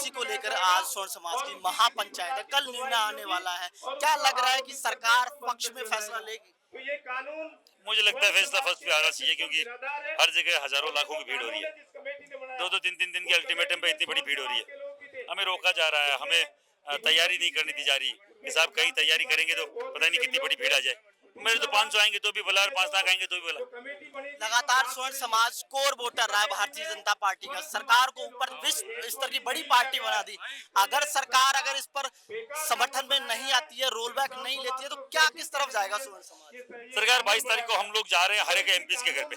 उसी को लेकर आज स्वर्ण समाज की महापंचायत है, कल निर्णय आने वाला है। क्या लग रहा है कि सरकार पक्ष में फैसला लेगी? मुझे लगता है फैसला फर्स्ट पे आना चाहिए, क्योंकि हर जगह हजारों लाखों की भीड़ हो रही है। दो दो तीन तीन दिन के अल्टीमेटम पे इतनी बड़ी भीड़ हो रही है, हमें रोका जा रहा है, हमें तैयारी नहीं करनी दी जा रही कि साहब कहीं तैयारी करेंगे तो पता नहीं कितनी बड़ी भीड़ आ जाए। मेरे तो 500 आएंगे तो भी भला, और 5 लाख आएंगे तो भी भला। लगातार स्वर्ण समाज कोर वोटर रहा है भारतीय जनता पार्टी का, सरकार को ऊपर विश्व स्तर की बड़ी पार्टी बना दी। अगर सरकार इस पर समर्थन में नहीं आती है, रोल बैक नहीं लेती है, तो क्या किस तरफ जाएगा स्वर्ण समाज? सरकार 22 तारीख को हम लोग जा रहे हैं हर एक एमपी के घर पे,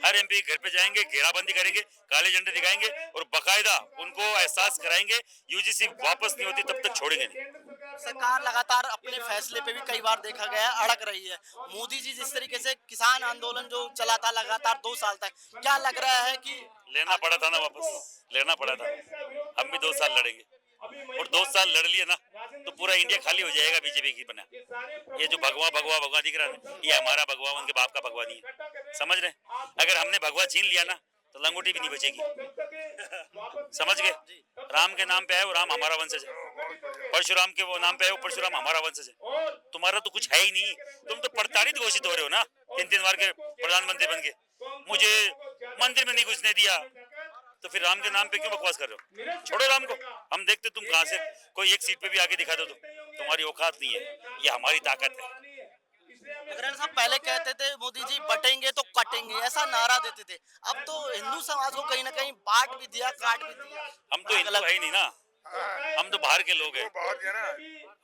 हर एमपी के घर पे जाएंगे, घेराबंदी करेंगे, काले झंडे दिखाएंगे और बकायदा उनको एहसास कराएंगे यूजीसी वापस नहीं होती तब तक छोड़ेंगे नहीं। सरकार लगातार अपने फैसले पे भी कई बार देखा गया है अड़क रही है। मोदी जी जिस तरीके से किसान आंदोलन जो चला था लगातार 2 साल तक, क्या लग रहा है कि लेना पड़ा था ना, वापस लेना पड़ा था। हम भी 2 साल लड़ेंगे और 2 साल लड़ लिए ना तो पूरा इंडिया खाली हो जाएगा बीजेपी की बना। ये जो भगवा भगवा भगवा दिख रहा है, ये हमारा भगवा, उनके बाप का भगवा नहीं है, समझ रहे? अगर हमने भगवा छीन लिया ना तो लंगोटी भी नहीं बचेगी। समझ गए? राम के नाम पे है वो राम हमारा वंशज है, परशुराम के वो नाम पे है वो परशुराम हमारा वंशज है। तुम्हारा तो कुछ है ही नहीं, तुम तो प्रताड़ित घोषित हो रहे हो ना 3-3 बार के प्रधानमंत्री बन के। मुझे मंदिर में नहीं घुसने दिया, तो फिर राम के नाम पे क्यों बकवास कर रहे हो? छोड़ो राम को, हम देखते तुम कहां से कोई एक सीट पे भी आगे दिखा दो, तो तुम्हारी औकात नहीं है, ये हमारी ताकत है। अग्रणी साहब पहले कहते थे मोदी जी बटेंगे तो कटेंगे, ऐसा नारा देते थे। अब तो हिंदू समाज को कहीं ना कहीं बांट भी दिया, काट भी दिया। हम तो हिंदू है ही नहीं ना, हम तो बाहर के लोग हैं।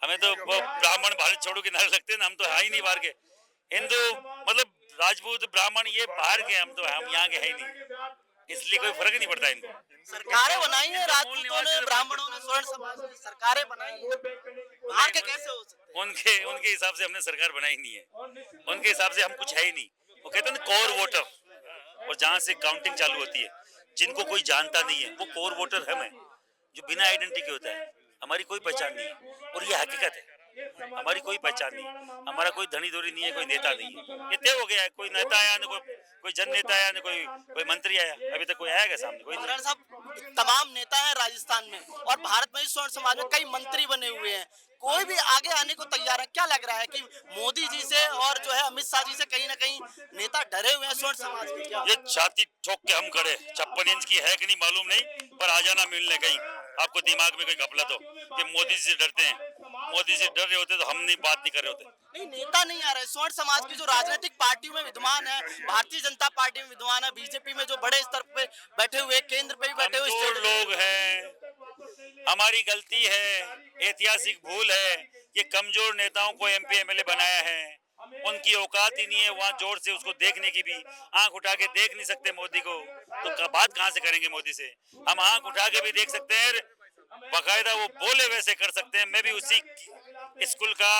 हमें तो ब्राह्मण भारत छोड़ो के नारे लगते हैं ना, हम तो है ही नहीं बाहर के। हिंदू मतलब राजपूत ब्राह्मण ये बाहर के, हम तो हम यहाँ के है ही नहीं, इसलिए कोई फर्क नहीं पड़ता इनको। सरकारें बनाई है राजपूतों ने, ब्राह्मणों ने, स्वर्ण समाज ने सरकारें बनाई है, बाहर के कैसे हो सकते हैं? उनके उनके हिसाब से हमने सरकार बनाई नहीं है, उनके हिसाब से हम कुछ है ही नहीं। वो कहते हैं ना कोर वोटर, और जहाँ से काउंटिंग चालू होती है जिनको कोई जानता नहीं है वो कोर वोटर हम है, जो बिना आइडेंटिटी के होता है। हमारी कोई पहचान नहीं है और ये हकीकत है, हमारी कोई पहचान नहीं है, हमारा कोई धनी धोरी नहीं है, कोई नेता नहीं है। ये तय हो गया है, कोई नेता आया न कोई जन नेता आया न कोई मंत्री आया, अभी तक कोई आया क्या सामने? कोई नहीं। साहब तमाम नेता है राजस्थान में और भारत में स्वर्ण समाज में कई मंत्री बने हुए हैं, कोई भी आगे आने को तैयार है। क्या लग रहा है कि मोदी जी से और जो है अमित शाह जी से कहीं ना कहीं नेता डरे हुए हैं स्वर्ण समाज के? क्या ये छाती ठोक के हम खड़े, 56 इंच की है कि नहीं मालूम नहीं, पर आ जाना मिलने कहीं आपको दिमाग में कोई गफलत हो कि मोदी जी से डरते हैं। मोदी से डर रहे होते तो हम नहीं बात नहीं कर रहे होते। नहीं, नेता नहीं आ रहे। स्वर्ण समाज की जो राजनीतिक पार्टियों में विद्यमान है, भारतीय जनता पार्टी में विद्यमान है, बीजेपी में जो बड़े स्तर पे बैठे हुए, केंद्र पे भी बैठे हुए लोग हैं, हमारी गलती है, ऐतिहासिक भूल है, ये कमजोर नेताओं को एमपी एमएलए बनाया है। उनकी औकात ही नहीं है वहाँ जोर से उसको देखने की भी, आंख उठा के देख नहीं सकते मोदी को, तो बात कहाँ से करेंगे मोदी से? हम आंख उठा के भी देख सकते हैं, बकायदा वो बोले वैसे कर सकते हैं। मैं भी उसी स्कूल का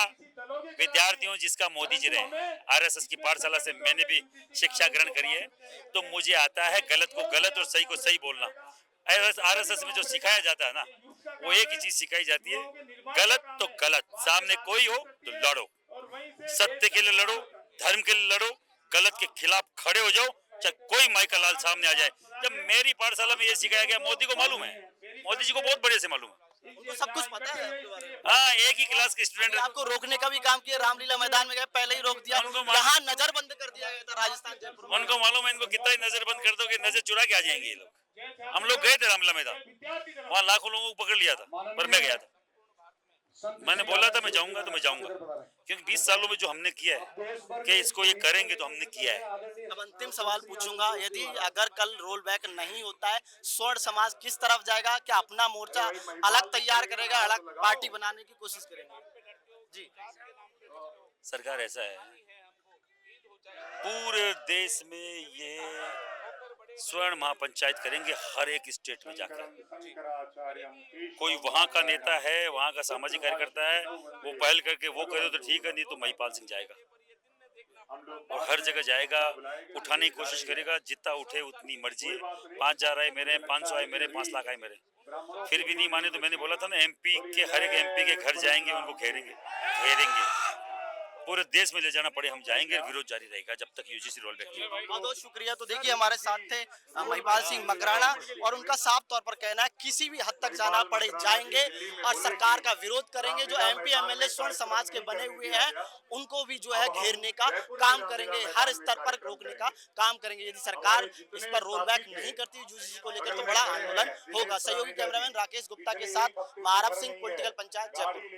विद्यार्थी हूँ जिसका मोदी जी रहे, आरएसएस की पाठशाला से मैंने भी शिक्षा ग्रहण करी है, तो मुझे आता है गलत को गलत और सही को सही बोलना। आरएसएस में जो सिखाया जाता है ना, वो एक ही चीज सिखाई जाती है, गलत तो गलत, सामने कोई हो तो लड़ो, सत्य के लिए लड़ो, धर्म के लिए लड़ो, गलत के खिलाफ खड़े हो जाओ, चाहे कोई माई का लाल सामने आ जाए। जब मेरी पाठशाला में ये सिखाया गया, मोदी को मालूम है, मोदी जी को बहुत बढ़िया से मालूम है, उनको सब कुछ पता है आपके बारे में। हाँ, एक ही क्लास के स्टूडेंट। आपको रोकने का भी काम किया, रामलीला मैदान में गए, पहले ही रोक दिया, यहाँ नजरबंद कर दिया गया था राजस्थान जयपुर। उनको मालूम है, इनको कितना ही नजरबंद कर दोगे नजर चुरा के आ जाएंगे ये लोग। हम लोग गए थे रामलीला मैदान, वहाँ लाखों लोगों को पकड़ लिया था, पर मैं गया था। मैंने बोला था मैं जाऊंगा तो मैं जाऊंगा, क्योंकि 20 सालों में जो हमने किया है कि इसको ये करेंगे तो हमने किया है। अब अंतिम सवाल पूछूंगा, यदि अगर कल रोल बैक नहीं होता है, स्वर्ण समाज किस तरफ जाएगा? क्या अपना मोर्चा अलग तैयार करेगा, अलग पार्टी बनाने की कोशिश करेगा? जी, सरकार ऐसा है, पूरे देश में ये स्वर्ण महापंचायत करेंगे हर एक स्टेट में जाकर। कोई वहाँ का नेता है, वहाँ का सामाजिक कार्यकर्ता है, वो पहल करके वो करे तो ठीक है, नहीं तो महिपाल सिंह जाएगा और हर जगह जाएगा, उठाने की कोशिश करेगा, जितना उठे उतनी मर्जी है। 5 जा रहा है मेरे, 500 आए मेरे, 5 लाख आए मेरे, फिर भी नहीं माने तो मैंने बोला था ना, एमपी के हर एक एमपी के घर जाएंगे, उनको घेरेंगे, पूरे देश में ले जाना पड़े हम जाएंगे, विरोध जारी रहेगा जब तक यूजीसी रोल बैक नहीं होगा। बहुत बहुत शुक्रिया। तो देखिए हमारे साथ थे महिपाल सिंह मकराना और उनका साफ तौर पर कहना है किसी भी हद तक जाना पड़े जाएंगे और सरकार का विरोध करेंगे। जो एमपी एमएलए स्वर्ण समाज के बने हुए हैं उनको भी जो है घेरने का काम करेंगे, हर स्तर पर रोकने का काम करेंगे। यदि सरकार इस पर रोल बैक नहीं करती यूजीसी को लेकर तो बड़ा आंदोलन होगा। सहयोगी कैमरामैन राकेश गुप्ता के साथ मारब सिंह, पॉलिटिकल पंचायत, जयपुर।